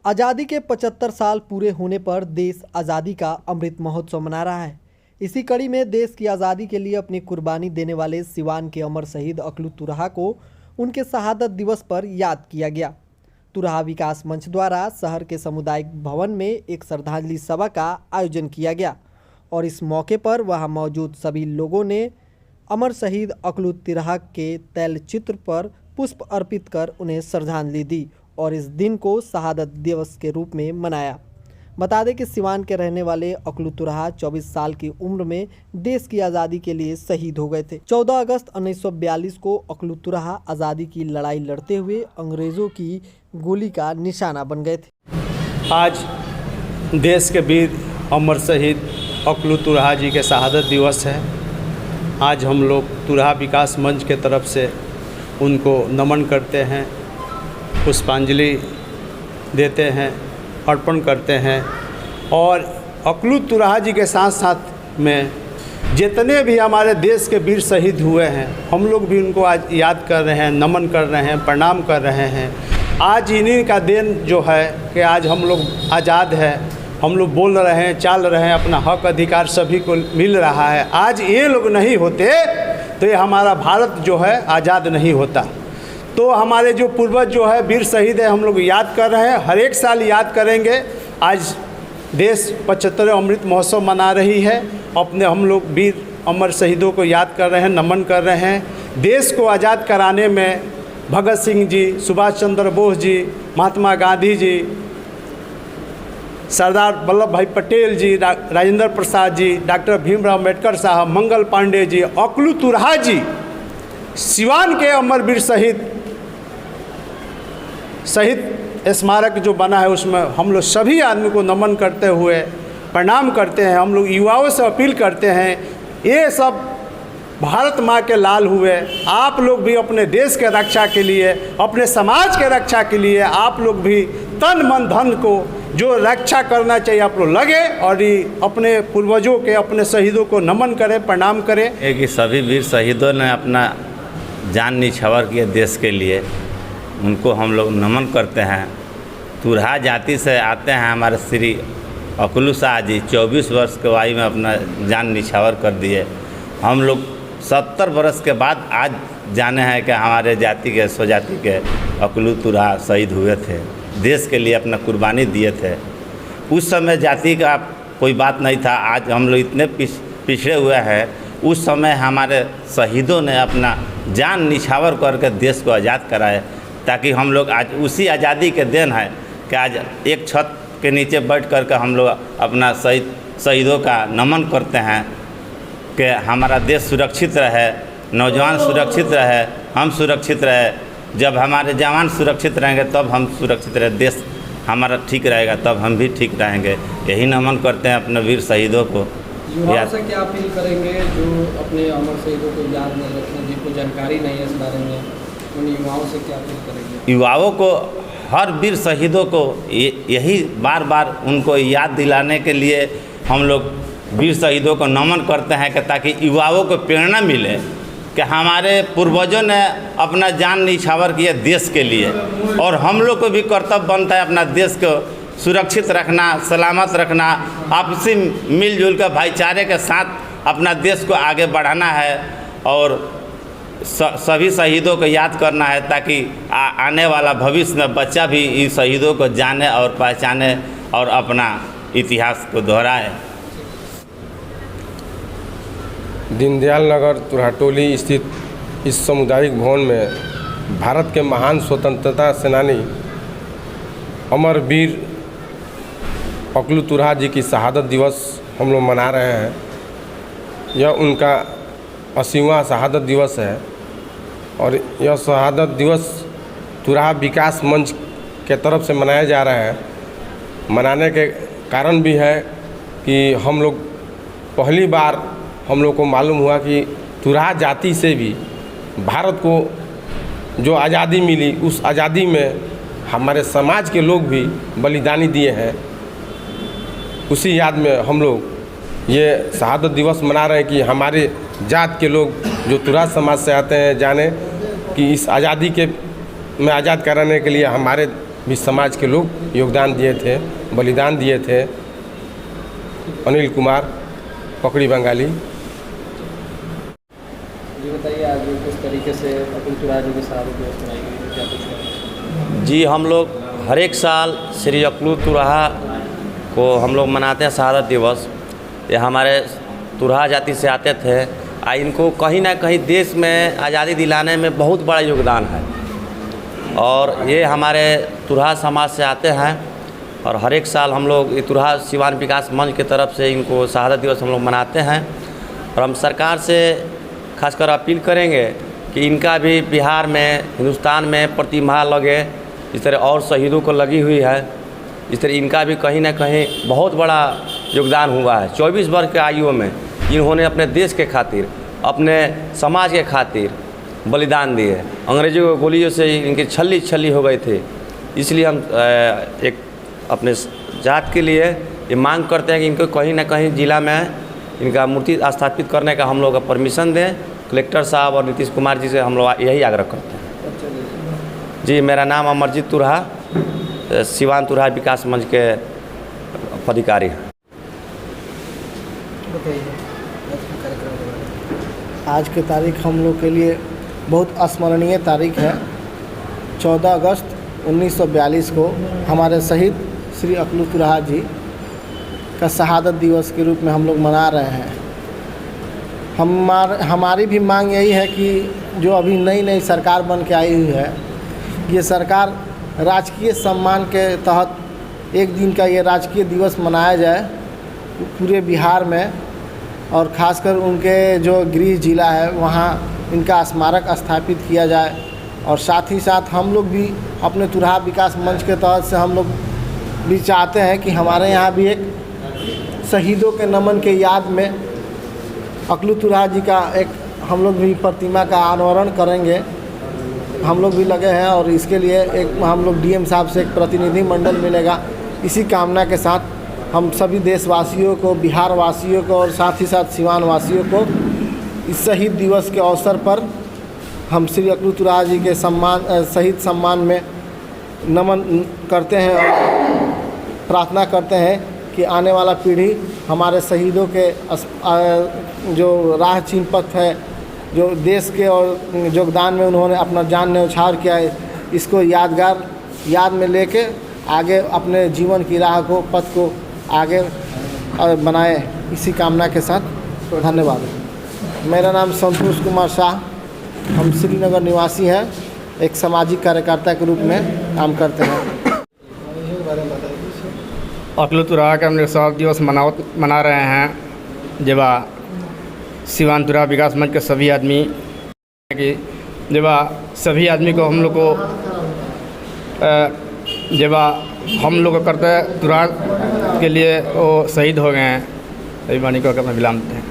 आज़ादी के 75 साल पूरे होने पर देश आज़ादी का अमृत महोत्सव मना रहा है। इसी कड़ी में देश की आज़ादी के लिए अपनी कुर्बानी देने वाले सिवान के अमर शहीद अकलू तुराहा को उनके शहादत दिवस पर याद किया गया। तुराहा विकास मंच द्वारा शहर के सामुदायिक भवन में एक श्रद्धांजलि सभा का आयोजन किया गया और इस मौके पर वहां मौजूद सभी लोगों ने अमर शहीद अकलू तुराहा के तैलचित्र पर पुष्प अर्पित कर उन्हें श्रद्धांजलि दी और इस दिन को शहादत दिवस के रूप में मनाया। बता दें कि सिवान के रहने वाले अकलू तुराहा 24 साल की उम्र में देश की आज़ादी के लिए शहीद हो गए थे। 14 अगस्त 1942 को अकलू तुराहा आज़ादी की लड़ाई लड़ते हुए अंग्रेज़ों की गोली का निशाना बन गए थे। आज देश के वीर अमर शहीद अकलू तुराहा जी के शहादत दिवस है। आज हम लोग तुराहा विकास मंच के तरफ से उनको नमन करते हैं, पुष्पांजलि देते हैं, अर्पण करते हैं और अकलू तुराहा जी के साथ साथ में जितने भी हमारे देश के वीर शहीद हुए हैं हम लोग भी उनको आज याद कर रहे हैं, नमन कर रहे हैं, प्रणाम कर रहे हैं। आज इन्हीं का देन जो है कि आज हम लोग आज़ाद है, हम लोग बोल रहे हैं, चाल रहे हैं, अपना हक अधिकार सभी को मिल रहा है। आज ये लोग नहीं होते तो ये हमारा भारत जो है आज़ाद नहीं होता। तो हमारे जो पूर्वज जो है वीर शहीद है हम लोग याद कर रहे हैं, हर एक साल याद करेंगे। आज देश 75 अमृत महोत्सव मना रही है, अपने हम लोग वीर अमर शहीदों को याद कर रहे हैं, नमन कर रहे हैं। देश को आज़ाद कराने में भगत सिंह जी, सुभाष चंद्र बोस जी, महात्मा गांधी जी, सरदार वल्लभ भाई पटेल जी, राजेंद्र प्रसाद जी, डॉक्टर भीमराव अम्बेडकर साहब, मंगल पांडे जी, अकलू तुराहा जी, सिवान के अमरवीर शहीद स्मारक जो बना है उसमें हम लोग सभी आदमी को नमन करते हुए प्रणाम करते हैं। हम लोग युवाओं से अपील करते हैं, ये सब भारत माँ के लाल हुए, आप लोग भी अपने देश के रक्षा के लिए, अपने समाज के रक्षा के लिए आप लोग भी तन मन धन को जो रक्षा करना चाहिए आप लोग लगे और अपने पूर्वजों के, अपने शहीदों को नमन करें, प्रणाम करें। कि सभी वीर शहीदों ने अपना जान निछावर किए देश के लिए, उनको हम लोग नमन करते हैं। तुराहा जाति से आते हैं हमारे श्री अकलू शाह जी, 24 वर्ष के आयु में अपना जान निछावर कर दिए। हम लोग 70 वर्ष के बाद आज जाने हैं कि हमारे जाति के, स्वजाति के अकलू तुराहा शहीद हुए थे, देश के लिए अपना कुर्बानी दिए थे। उस समय जाति का कोई बात नहीं था, आज हम लोग इतने पिछड़े हुए हैं। उस समय हमारे शहीदों ने अपना जान निछावर करके देश को आज़ाद कराए, ताकि हम लोग आज उसी आज़ादी के देन है कि आज एक छत के नीचे बैठ करके हम लोग अपना शहीदों का नमन करते हैं कि हमारा देश सुरक्षित रहे, नौजवान सुरक्षित रहे, हम सुरक्षित रहे। जब हमारे जवान सुरक्षित रहेंगे तब हम सुरक्षित रहे, देश हमारा ठीक रहेगा तब हम भी ठीक रहेंगे। यही नमन करते हैं अपने वीर शहीदों को। युवाओं से क्या अपील करेंगे जो अपने अमर शहीदों को याद नहीं रखते, जिनको जानकारी नहीं है इस बारे में, उन युवाओं से क्या अपील करेंगे? युवाओं को, हर वीर शहीदों को यही बार बार उनको याद दिलाने के लिए हम लोग वीर शहीदों को नमन करते हैं कि ताकि युवाओं को प्रेरणा मिले कि हमारे पूर्वजों ने अपना जान निछावर किया देश के लिए और हम लोग को भी कर्तव्य बनता है अपना देश को सुरक्षित रखना, सलामत रखना, आपसी मिलजुल कर भाईचारे के साथ अपना देश को आगे बढ़ाना है और सभी शहीदों को याद करना है, ताकि आने वाला भविष्य में बच्चा भी इन शहीदों को जाने और पहचाने और अपना इतिहास को दोहराए। दीनदयाल नगर तुराहा स्थित इस सामुदायिक भवन में भारत के महान स्वतंत्रता सेनानी अमर वीर अकलू तुराहा जी की शहादत दिवस हम लोग मना रहे हैं। यह उनका 80वां शहादत दिवस है और यह शहादत दिवस तुराहा विकास मंच के तरफ से मनाया जा रहा है। मनाने के कारण भी है कि हम लोग पहली बार हम लोग को मालूम हुआ कि तुराहा जाति से भी भारत को जो आज़ादी मिली, उस आज़ादी में हमारे समाज के लोग भी बलिदानी दिए हैं। उसी याद में हम लोग ये शहादत दिवस मना रहे हैं कि हमारे जात के लोग जो तुराहा समाज से आते हैं जाने कि इस आज़ादी के में आज़ाद कराने के लिए हमारे भी समाज के लोग योगदान दिए थे, बलिदान दिए थे। अनिल कुमार, पकड़ी बंगाली। जी बताइए, आज किस तरीके से अकुल तुराहा जी की शहादत दिवस मनाई गई है, क्या कुछ है? जी, हम लोग हर एक साल श्री अकुल तुराहा को हम लोग मनाते हैं शहादत दिवस। ये हमारे तुराहा जाति से आते थे, इनको कहीं ना कहीं देश में आज़ादी दिलाने में बहुत बड़ा योगदान है और ये हमारे तुराहा समाज से आते हैं और हर एक साल हम लोग ये तुराहा सिवान विकास मंच की तरफ से इनको शहादत दिवस हम लोग मनाते हैं। और हम सरकार से खासकर अपील करेंगे कि इनका भी बिहार में, हिंदुस्तान में प्रतिमा लगे, इस तरह और शहीदों को लगी हुई है। इस तरह इनका भी कहीं ना कहीं बहुत बड़ा योगदान हुआ है। 24 वर्ष के आयु में इन्होंने अपने देश के खातिर, अपने समाज के खातिर बलिदान दिए। अंग्रेज़ों की गोलियों से इनकी छल्ली हो गई थी। इसलिए हम एक अपने जात के लिए ये मांग करते हैं कि इनको कहीं ना कहीं ज़िला में इनका मूर्ति स्थापित करने का हम लोग परमिशन दें। कलेक्टर साहब और नीतीश कुमार जी से हम लोग यही आग्रह करते हैं। जी, मेरा नाम अमरजीत तुराहा, सिवान तुराहा विकास मंच के पदाधिकारी हैं। आज की तारीख हम लोग के लिए बहुत स्मरणीय तारीख है। 14 अगस्त 1942 को हमारे शहीद श्री अकुल तुराहा जी का शहादत दिवस के रूप में हम लोग मना रहे हैं। हमारी भी मांग यही है कि जो अभी नई सरकार बन के आई हुई है, ये सरकार राजकीय सम्मान के तहत एक दिन का ये राजकीय दिवस मनाया जाए पूरे बिहार में और ख़ासकर उनके जो गृह जिला है वहाँ इनका स्मारक स्थापित किया जाए। और साथ ही साथ हम लोग भी अपने तुराहा विकास मंच के तहत से हम लोग भी चाहते हैं कि हमारे यहाँ भी एक शहीदों के नमन के याद में अकुल तुराहा जी का एक हम लोग भी प्रतिमा का अनावरण करेंगे। हम लोग भी लगे हैं और इसके लिए एक हम लोग डीएम साहब से एक प्रतिनिधि मंडल मिलेगा। इसी कामना के साथ हम सभी देशवासियों को, बिहार वासियों को और साथ ही साथ सिवान वासियों को इस शहीद दिवस के अवसर पर हम श्री अकुल तुराहा जी के शहीद सम्मान में नमन करते हैं और प्रार्थना करते हैं कि आने वाला पीढ़ी हमारे शहीदों के जो राह चिन्ह पथ है, जो देश के और योगदान में उन्होंने अपना जान न्यौछावर किया है, इसको याद में लेके आगे अपने जीवन की राह को, पथ को आगे बनाए। इसी कामना के साथ धन्यवाद। मेरा नाम संतोष कुमार शाह, हम श्रीनगर निवासी हैं, एक सामाजिक कार्यकर्ता के रूप में काम करते हैं। अकुल तुराहा का हम लोग शहादत दिवस मना रहे हैं। जब सिवान तुराहा विकास मंच के सभी आदमी कि जब सभी आदमी को हम लोग को जब हम लोग करते तुराहा के लिए वो शहीद हो गए हैं, तभी वाणी को अपना विराम देते हैं।